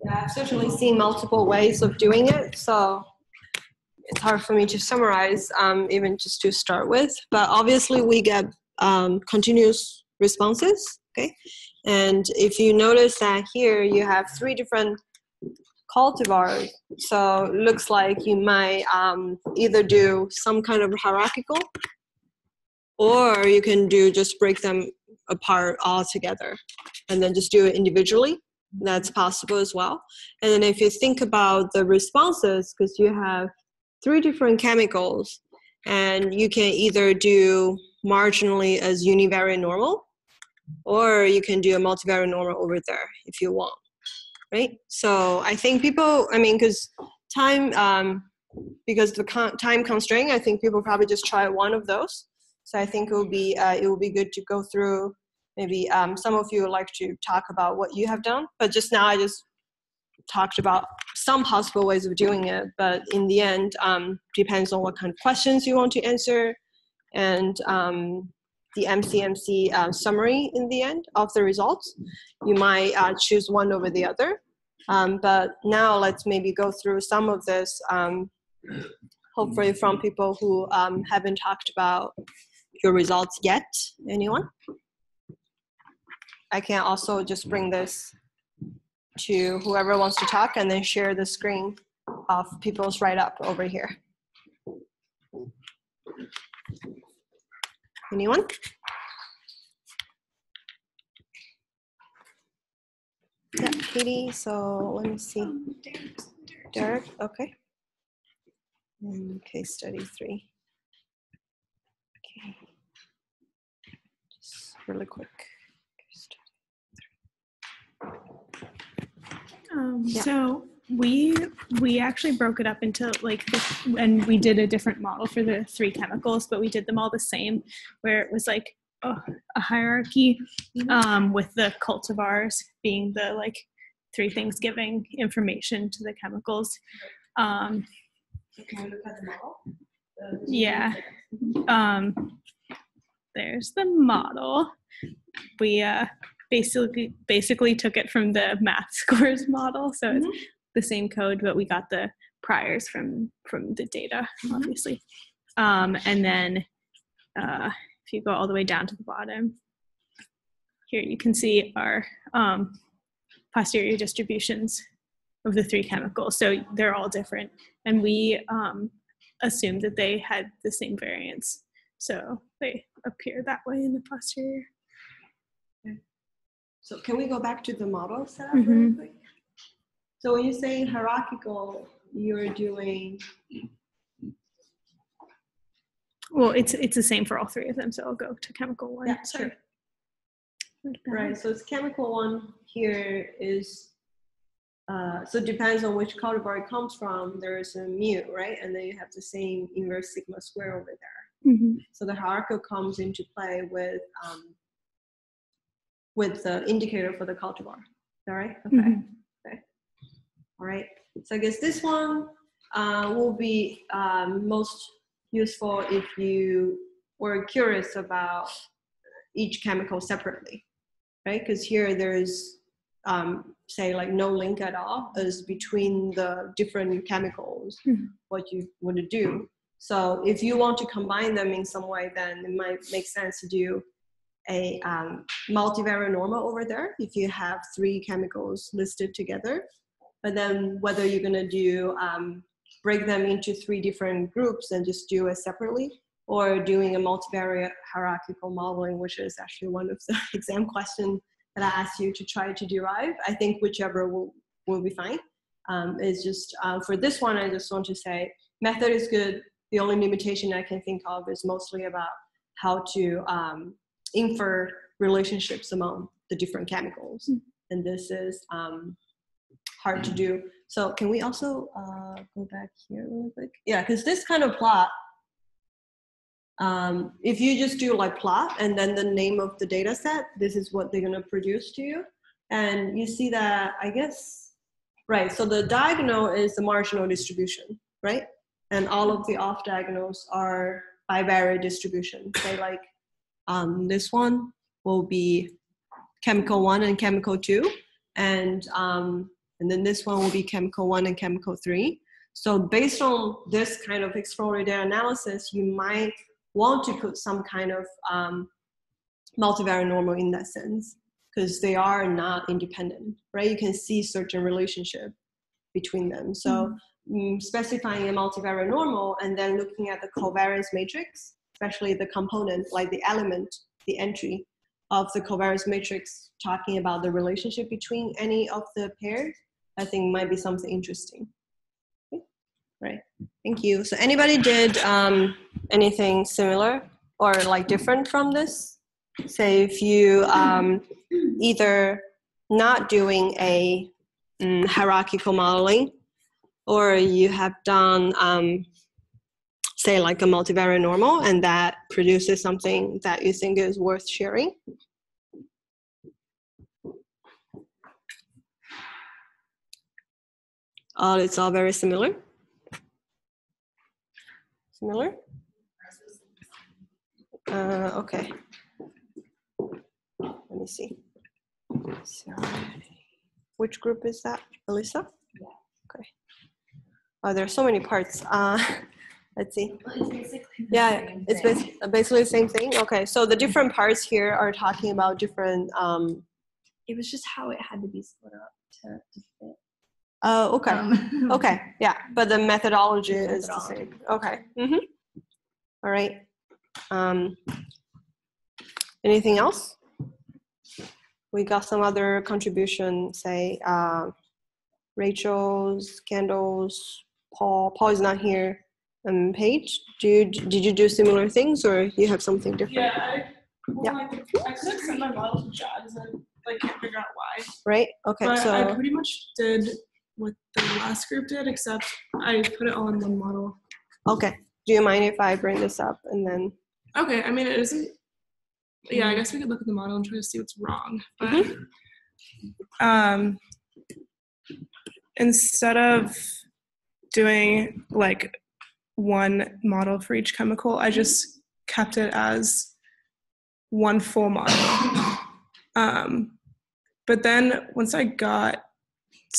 Yeah, I've certainly seen multiple ways of doing it, so it's hard for me to summarize, even just to start with. But obviously, we get continuous responses, okay? And if you notice that here, you have 3 different cultivars, so it looks like you might either do some kind of hierarchical, or you can do just break them apart altogether and then just do it individually. That's possible as well. And then if you think about the responses, because you have 3 different chemicals, and you can either do marginally as univariate normal, or you can do a multivariate normal over there if you want, right? So I think people, I mean, because the time constraint, I think people probably just try one of those. So I think it will be good to go through. Maybe some of you would like to talk about what you have done, but just now I just talked about some possible ways of doing it. But in the end, depends on what kind of questions you want to answer, and the MCMC summary in the end of the results. You might choose one over the other. But now let's maybe go through some of this, hopefully from people who haven't talked about your results yet. Anyone? I can also just bring this to whoever wants to talk and then share the screen of people's write-up over here. Anyone? Yeah, Katie, so let me see. Derek, okay. And case study 3. Okay. Just really quick. Yeah. So we actually broke it up into and we did a different model for the 3 chemicals, but we did them all the same, where it was like a hierarchy, with the cultivars being the 3 things giving information to the chemicals. Can we look at the model? Yeah. There's the model. We basically took it from the math scores model, so it's the same code, but we got the priors from the data, obviously. And then if you go all the way down to the bottom, here you can see our posterior distributions of the 3 chemicals. So they're all different, and we assumed that they had the same variance, so they appear that way in the posterior. So can we go back to the model setup really quick? So when you say hierarchical, you're doing... Well, it's the same for all 3 of them, so I'll go to chemical 1. Yeah, sure. Right, so it's chemical 1 here is, so it depends on which cultivar it comes from. There is a mu, right? And then you have the same inverse sigma square over there. So the hierarchical comes into play with the indicator for the cultivar. All right? Okay. Okay. All right. So I guess this one will be most useful if you were curious about each chemical separately, right? Because here there's, say, no link at all as between the different chemicals, what you want to do. So if you want to combine them in some way, then it might make sense to do a multivariate normal over there if you have 3 chemicals listed together. But then whether you're going to do break them into 3 different groups and just do it separately, or doing a multivariate hierarchical modeling, which is actually one of the exam questions that I asked you to try to derive. I think whichever will be fine. It's just for this one, I just want to say method is good. The only limitation I can think of is mostly about how to infer relationships among the different chemicals. And this is hard to do. So can we also go back here really quick? Yeah, because this kind of plot, if you just do plot and then the name of the data set, this is what they're going to produce to you. And you see that, I guess, right, so the diagonal is the marginal distribution, right? And all of the off diagonals are bivariate distribution. Say this one will be chemical 1 and chemical 2. and then this one will be chemical 1 and chemical 3. So based on this kind of exploratory data analysis, you might want to put some kind of multivariate normal in that sense, because they are not independent, right? You can see certain relationship between them. So specifying a multivariate normal and then looking at the covariance matrix, especially the component, like the element, the entry of the covariance matrix, talking about the relationship between any of the pairs, I think might be something interesting. Okay. Right, thank you. So anybody did anything similar or like different from this? Say if you either not doing a hierarchical modeling, or you have done, say, like a multivariate normal, and that produces something that you think is worth sharing. It's all very similar. Similar? Okay. Let me see. So, which group is that, Alyssa? Yeah. Okay. Oh, there are so many parts. Let's see. Well, it's basically basically the same thing. Okay, so the different parts here are talking about different. It was just how it had to be split up to fit. Oh, okay. Okay, yeah, but the methodology is the same. Okay. All right. Anything else? We got some other contribution, say Rachel's, Kendall's, Paul. Paul is not here. Paige, did you do similar things, or you have something different? Yeah, I could have sent my model to Jags and I can't figure out why. Right. Okay. But so I pretty much did what the last group did, except I put it all in one model. Okay. Do you mind if I bring this up and then? Okay. I mean, it isn't. Yeah, I guess we could look at the model and try to see what's wrong. But instead of doing like one model for each chemical, I just kept it as one full model. But then once I got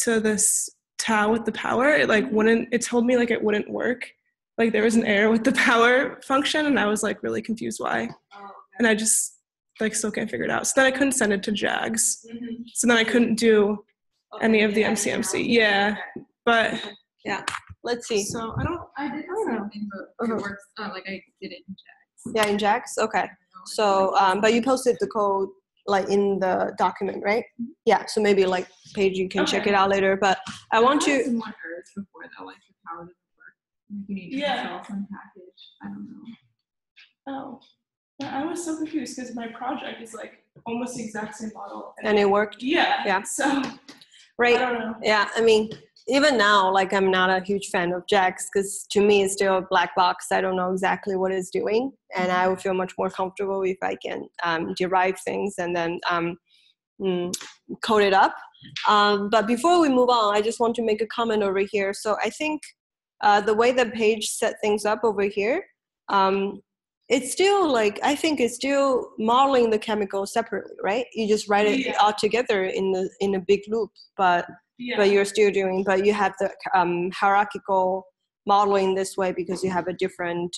to this tau with the power, it told me like it wouldn't work. Like there was an error with the power function, and I was like really confused why. And I just like still can't figure it out. So then I couldn't send it to Jags. So then I couldn't do any of the MCMC. Yeah, but yeah. Let's see. So I did the same thing, but it works. Like I did it in Jags. Yeah, in Jags. Okay. So, but you posted the code like in the document, right? Yeah. So maybe like Paige, you can check it out later. But I want to. Some more errors before that, like the power doesn't work. Like you need to install some package. I don't know. Oh, I was so confused because my project is like almost the exact same model. And it worked. Yeah. Yeah. So. Right. I don't know. Yeah. I mean, even now, like I'm not a huge fan of Jax because to me it's still a black box. I don't know exactly what it's doing, and I would feel much more comfortable if I can derive things and then code it up. But before we move on, I just want to make a comment over here. So I think the way the page set things up over here, it's still like, I think it's still modeling the chemicals separately, right? You just write it all together in a big loop, but you're still doing, but you have the hierarchical modeling this way because you have a different,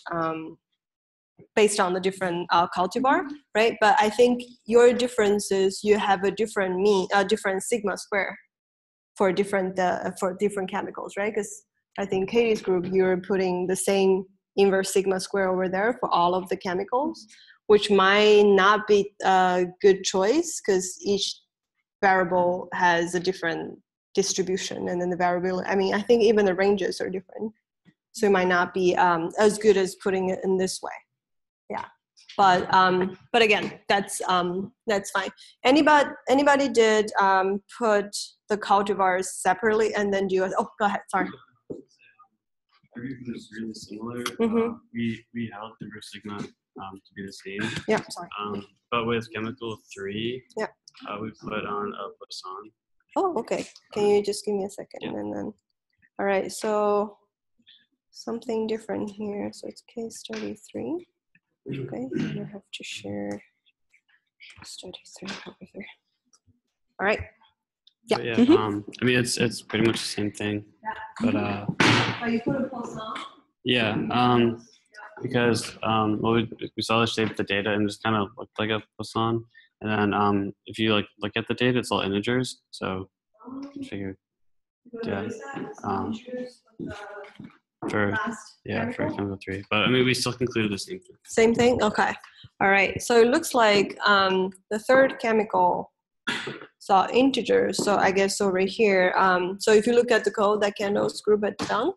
based on the different cultivar, right? But I think your difference is you have a different different sigma square for different chemicals, right? Because I think Katie's group, you're putting the same inverse sigma square over there for all of the chemicals, which might not be a good choice because each variable has a different distribution, and then the variability, I mean, I think even the ranges are different. So it might not be as good as putting it in this way. Yeah, but again, that's fine. Anybody did put the cultivars separately and then do it? Oh, go ahead. Sorry. Everything is really similar. We held the root sigma to be the same. Yeah, sorry. But with chemical 3, yeah, we put on a boson. Oh, okay. Can you just give me a second? Yeah. And then, all right. So something different here. So it's case study 3. Okay, and I have to share study 3 over there. All right. Yeah. But yeah. Mhm. I mean, it's pretty much the same thing. But But you put a Poisson. yeah. Because well, we saw the shape of the data and it just kind of looked like a Poisson. And then if you like look at the data, it's all integers. So I figured, yeah. For chemical 3. But I mean, we still concluded the same thing. Same thing? Okay. All right. So it looks like the third chemical saw integers. So I guess over here, so if you look at the code that Kendall's group had done,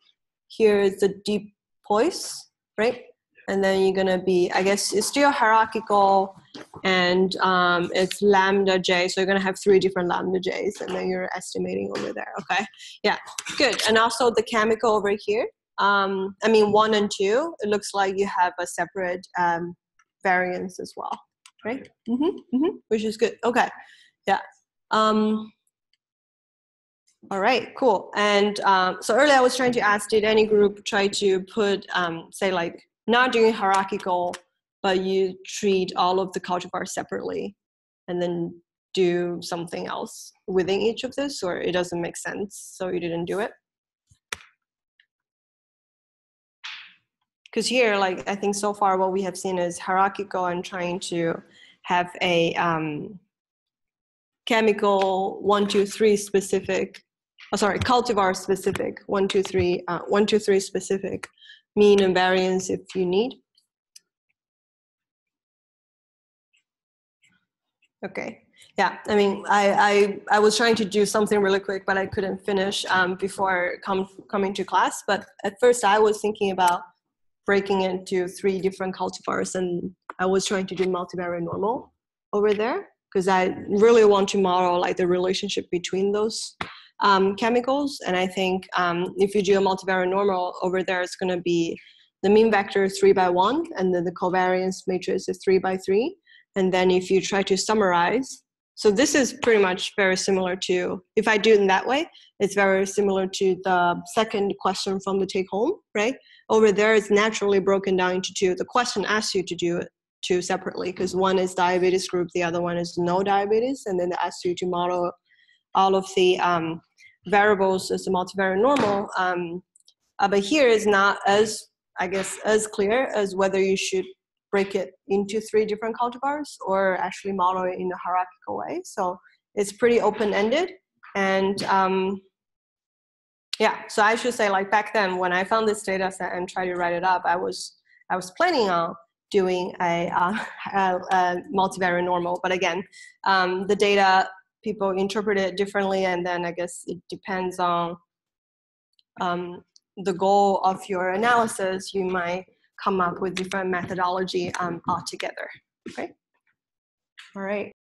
here is the deep poise, right? And then you're going to be, I guess it's still hierarchical and it's lambda j. So you're going to have 3 different lambda j's and then you're estimating over there. Okay. Yeah. Good. And also the chemical over here. I mean, 1 and 2, it looks like you have a separate variance as well, right? Which is good. Okay. Yeah. All right, cool. And so earlier I was trying to ask, did any group try to put, say like, not doing hierarchical, but you treat all of the cultivars separately and then do something else within each of this, or it doesn't make sense, so you didn't do it? Because here, like, I think so far what we have seen is hierarchical and trying to have a chemical 1, 2, 3 specific, cultivar specific, 1, 2, 3, 1, 2, 3 specific mean and variance if you need. Okay. Yeah, I mean, I was trying to do something really quick, but I couldn't finish before coming to class. But at first I was thinking about breaking into 3 different cultivars, and I was trying to do multivariate normal over there because I really want to model like the relationship between those chemicals. And I think if you do a multivariate normal over there, it's going to be the mean vector is 3 by 1, and then the covariance matrix is 3 by 3. And then if you try to summarize, so this is pretty much very similar to, if I do it in that way, it's very similar to the second question from the take home, right? Over there, it's naturally broken down into 2. The question asks you to do it 2 separately because one is diabetes group, the other one is no diabetes, and then it asks you to model all of the variables as a multivariate normal. But here is not as, I guess, as clear as whether you should break it into 3 different cultivars or actually model it in a hierarchical way. So it's pretty open-ended. And yeah, so I should say, like, back then when I found this data set and tried to write it up, I was planning on doing a multivariate normal. But again, the data, people interpret it differently, and then I guess it depends on the goal of your analysis. You might come up with different methodology altogether. Okay. All right.